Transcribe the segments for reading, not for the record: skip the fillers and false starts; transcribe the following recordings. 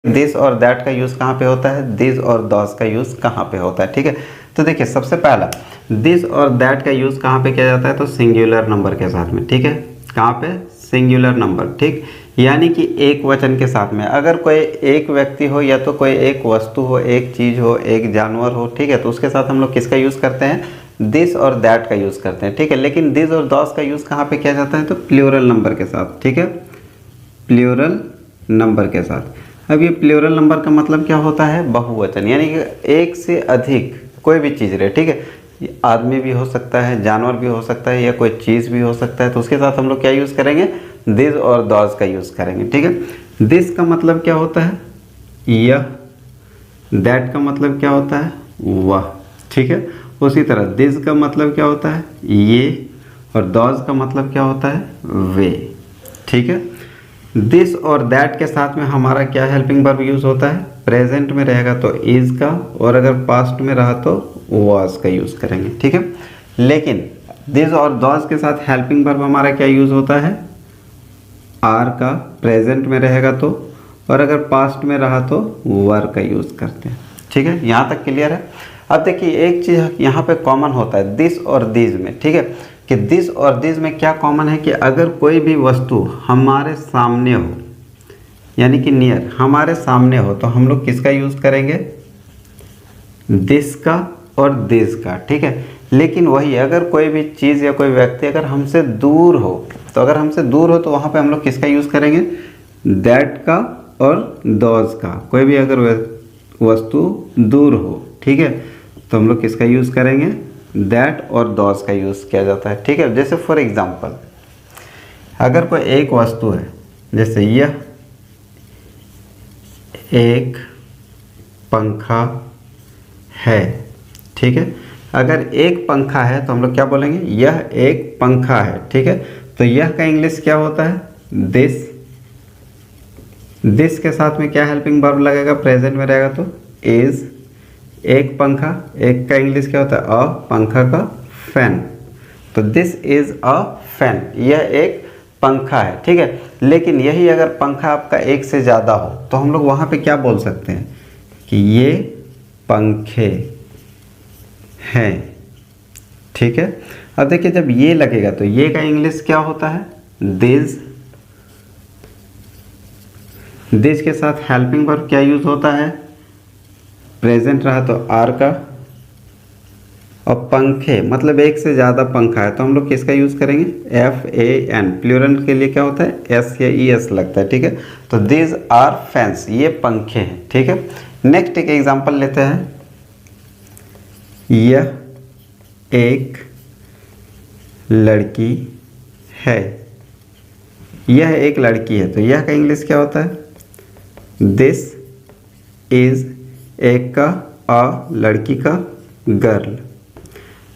This और that का use कहाँ पे होता है, दिस और दॉस का यूज़ कहाँ पे होता है। ठीक है, तो देखिए सबसे पहला दिस और दैट का यूज़ कहाँ पे किया जाता है, तो सिंगुलर नंबर के साथ में। ठीक है, कहाँ पे, सिंगुलर नंबर। ठीक, यानी कि एक वचन के साथ में। अगर कोई एक व्यक्ति हो या तो कोई एक वस्तु हो, एक चीज़ हो, एक जानवर हो, ठीक है, तो उसके साथ हम लोग किसका यूज़ करते हैं, दिस और दैट का यूज़ करते हैं। ठीक है, लेकिन दिस और दॉस का यूज़ कहाँ पे किया जाता है, तो प्लूरल नंबर के साथ। ठीक है, प्लूरल नंबर के साथ। अब ये प्लूरल नंबर का मतलब क्या होता है, बहुवचन, यानी कि एक से अधिक कोई भी चीज़ रहे। ठीक है, ये आदमी भी हो सकता है, जानवर भी हो सकता है, या कोई चीज़ भी हो सकता है, तो उसके साथ हम लोग क्या यूज़ करेंगे, दिस और दॉस का यूज़ करेंगे। ठीक है, दिस का मतलब क्या होता है, यह। दैट का मतलब क्या होता है, वह। ठीक है, उसी तरह दिस का मतलब क्या होता है, ये, और दॉस का मतलब क्या होता है, वे। ठीक है, दिस और दैट के साथ में हमारा क्या हेल्पिंग वर्ब यूज़ होता है, प्रेजेंट में रहेगा तो इज़ का, और अगर पास्ट में रहा तो वाज का यूज़ करेंगे। ठीक है, लेकिन दिस और दॉस के साथ हेल्पिंग वर्ब हमारा क्या यूज़ होता है, आर का, प्रेजेंट में रहेगा तो, और अगर पास्ट में रहा तो वर का यूज़ करते हैं। ठीक है, यहाँ तक क्लियर है। अब देखिए एक चीज़ यहाँ पे कॉमन होता है दिस और दिस में। ठीक है, कि दिस और दिस में क्या कॉमन है, कि अगर कोई भी वस्तु हमारे सामने हो, यानी कि नियर, हमारे सामने हो, तो हम लोग किसका यूज़ करेंगे, दिस का और दिस का। ठीक है, लेकिन वही अगर कोई भी चीज़ या कोई व्यक्ति अगर हमसे दूर हो, तो अगर हमसे दूर हो तो वहाँ पे हम लोग किसका यूज़ करेंगे, दैट का और दॉस का। कोई भी अगर वस्तु दूर हो, ठीक है, तो हम लोग किसका यूज़ करेंगे, दैट और दॉस का यूज़ किया जाता है। ठीक है, जैसे फॉर एग्जांपल अगर कोई एक वस्तु है, जैसे यह एक पंखा है। ठीक है, अगर एक पंखा है तो हम लोग क्या बोलेंगे, यह एक पंखा है। ठीक है, तो यह का इंग्लिश क्या होता है, दिस। दिस के साथ में क्या हेल्पिंग वर्ब लगेगा, प्रेजेंट में रहेगा तो इज। एक पंखा, एक का इंग्लिश क्या होता है, अ, पंखा का फैन, तो दिस इज अ फैन, यह एक पंखा है। ठीक है, लेकिन यही अगर पंखा आपका एक से ज़्यादा हो तो हम लोग वहाँ पे क्या बोल सकते हैं, कि ये पंखे हैं। ठीक है, अब देखिए जब ये लगेगा तो ये का इंग्लिश क्या होता है, दिस। दिस के साथ हेल्पिंग वर्ब क्या यूज होता है, प्रेजेंट रहा तो आर का, और पंखे मतलब एक से ज़्यादा पंखा है तो हम लोग किसका यूज़ करेंगे, एफ ए एन। प्लूरल के लिए क्या होता है, एस या ई एस लगता है। ठीक है, तो दिस आर फैंस, ये पंखे हैं। ठीक है, नेक्स्ट एक एग्जांपल लेते हैं, यह एक लड़की है। यह एक लड़की है तो यह का इंग्लिश क्या होता है, दिस इज, एक का अ, लड़की का girl,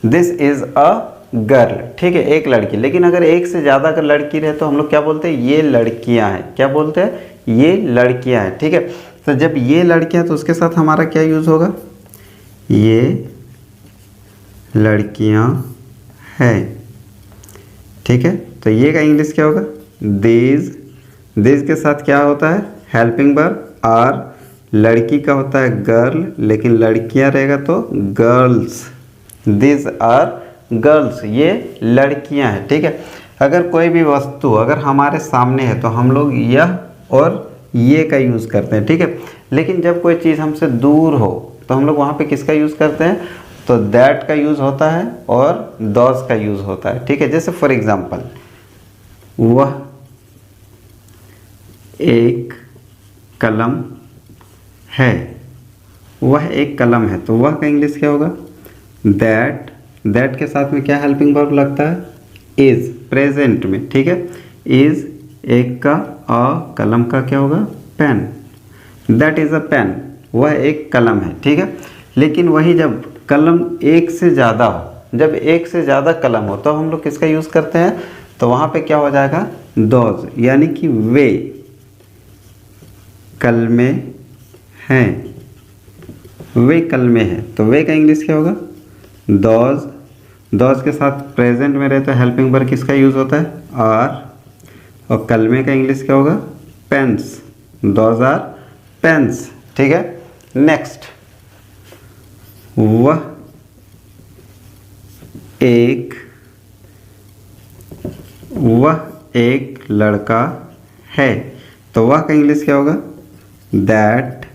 this is a girl. ठीक है, एक लड़की, लेकिन अगर एक से ज़्यादा अगर लड़की रहे तो हम लोग क्या बोलते हैं, ये लड़कियां हैं। क्या बोलते हैं, ये लड़कियां हैं। ठीक है, तो जब ये लड़कियां तो उसके साथ हमारा क्या यूज़ होगा, ये लड़कियां हैं। ठीक है, तो ये का इंग्लिश क्या होगा, दिस। दिस के साथ क्या होता है, हेल्पिंग वर्ब आर। लड़की का होता है गर्ल, लेकिन लड़कियां रहेगा तो गर्ल्स, दिस आर गर्ल्स, ये लड़कियां हैं। ठीक है, अगर कोई भी वस्तु अगर हमारे सामने है तो हम लोग यह और ये का यूज़ करते हैं। ठीक है, लेकिन जब कोई चीज़ हमसे दूर हो तो हम लोग वहाँ पे किसका यूज़ करते हैं, तो दैट का यूज़ होता है और दॉस का यूज़ होता है। ठीक है, जैसे फॉर एग्जांपल वह एक कलम है। वह एक कलम है तो वह का इंग्लिश क्या होगा, दैट। दैट के साथ में क्या हेल्पिंग वर्ब लगता है, इज, प्रेजेंट में। ठीक है, इज, एक का अ, कलम का क्या होगा, pen, that is a pen, वह एक कलम है। ठीक है, लेकिन वही जब कलम एक से ज़्यादा हो, जब एक से ज़्यादा कलम हो तो हम लोग किसका यूज़ करते हैं, तो वहाँ पे क्या हो जाएगा, दोज, यानी कि वे कलमे हैं, वे कलमे हैं, तो वे का इंग्लिश क्या होगा, दोज। दोज के साथ प्रेजेंट में रहता है हेल्पिंग वर्ब किसका यूज़ होता है, आर, और कलमे का इंग्लिश क्या होगा, पेन्स, दोज आर पेन्स, ठीक है। नेक्स्ट, वह एक लड़का है, तो वह का इंग्लिश क्या होगा? दैट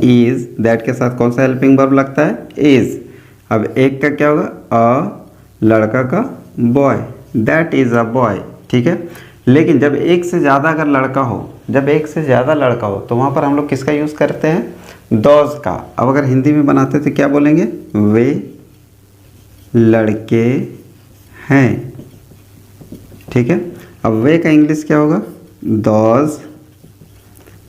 इज, दैट के साथ कौन सा हेल्पिंग वर्ब लगता है? इज। अब एक का क्या होगा? अ, लड़का का boy, that is a boy, ठीक है। लेकिन जब एक से ज़्यादा अगर लड़का हो, जब एक से ज़्यादा लड़का हो तो वहाँ पर हम लोग किसका यूज़ करते हैं? दोज का। अब अगर हिंदी में बनाते तो क्या बोलेंगे? वे लड़के हैं, ठीक है। अब वे का इंग्लिश क्या होगा? दोज।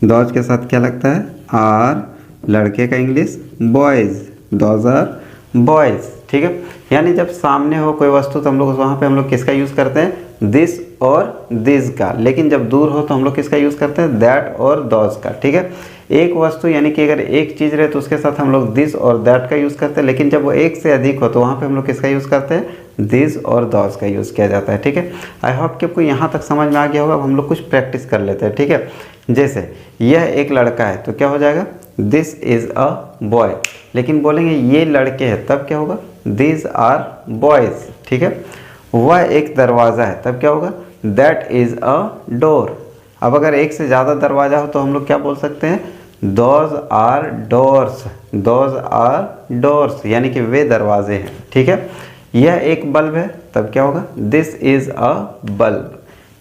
दोज के साथ क्या लगता है? आर। लड़के का English boys, those are boys, ठीक है। यानी जब सामने हो कोई वस्तु तो हम लोग वहाँ पे हम लोग किसका यूज़ करते हैं? दिस और दिस का। लेकिन जब दूर हो तो हम लोग किसका यूज़ करते हैं? दैट और दोज का, ठीक है। एक वस्तु यानी कि अगर एक चीज़ रहे तो उसके साथ हम लोग दिस और दैट का यूज़ करते हैं, लेकिन जब वो एक से अधिक हो तो वहाँ पे हम लोग किसका यूज़ करते हैं? दिस और दोज का यूज़ किया जाता है, ठीक है। आई होप कि आपको यहाँ तक समझ में आ गया होगा। अब हम लोग कुछ प्रैक्टिस कर लेते हैं, ठीक है। जैसे यह एक लड़का है तो क्या हो जाएगा? This is a boy. लेकिन बोलेंगे ये लड़के हैं तब क्या होगा? दिस आर बॉयज़, ठीक है। वह एक दरवाज़ा है तब क्या होगा? That is a door. अब अगर एक से ज़्यादा दरवाज़ा हो तो हम लोग क्या बोल सकते हैं? Those are doors, those are doors, यानी कि वे दरवाजे हैं, ठीक है। यह एक बल्ब है तब क्या होगा? This is a bulb.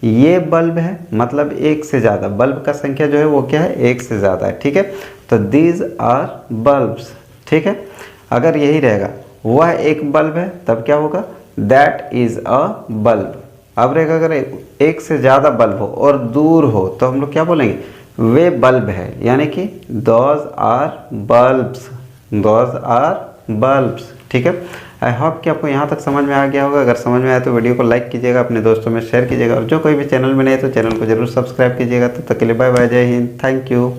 ये बल्ब है मतलब एक से ज़्यादा, बल्ब का संख्या जो है वो क्या है? एक से ज़्यादा है, ठीक है। तो दीज आर बल्ब्स, ठीक है। अगर यही रहेगा वह एक बल्ब है तब क्या होगा? That is a bulb. अब रहेगा अगर एक से ज़्यादा बल्ब हो और दूर हो तो हम लोग क्या बोलेंगे? वे बल्ब है, यानी कि those are bulbs, those are bulbs, ठीक है। आई होप कि आपको यहाँ तक समझ में आ गया होगा। अगर समझ में आया तो वीडियो को लाइक कीजिएगा, अपने दोस्तों में शेयर कीजिएगा, और जो कोई भी चैनल में नहीं है तो चैनल को जरूर सब्सक्राइब कीजिएगा। तब तक के लिए बाय बाय, जय हिंद, थैंक यू।